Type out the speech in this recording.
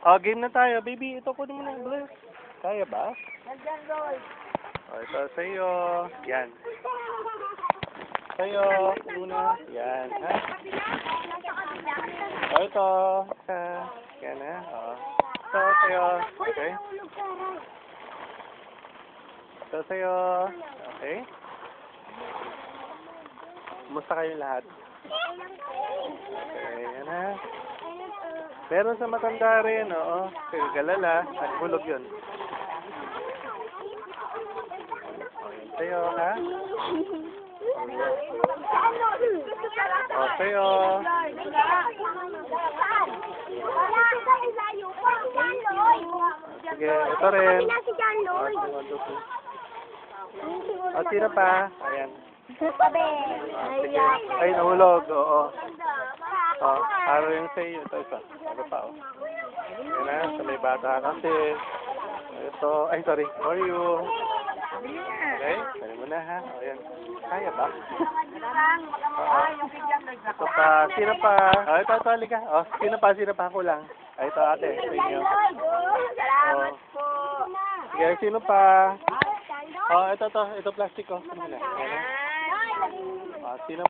Oh, game na tayo. Baby, ito kunin mo na. Bless. Kaya ba? Nandyan, Loy. Oh, ito sa'yo. Yan. Sa'yo. Una. Yan. Ha? Oh, ito. Isa. Yan ha. Oh. Ito sa'yo. Okay. Ito sa'yo. Okay. Kumusta kayong lahat? Okay. Yan ha. Meron sa matanda rin, oo. Galala. At bulog yun. Okay. Sa'yo, ha? O, sa'yo. Sige, ito rin. O, sino pa? Ayan. Sige. Ay, nahulog, oo. O, araw yung sa'yo. Ito, isa. Ano pa, o. Ayan na, sa may bata kasi. Ito, ay, sorry. For you. Okay, kaya mo na, ha? O, ayan. Kaya ba? Ito pa. Sino pa? O, ito, halika. O, sino pa? Ako lang. Ay, ito, ate. Sa inyo. Salamat po. Sige, sino pa? O, ito, plastic, o. Sino na? Ayan na. O, sino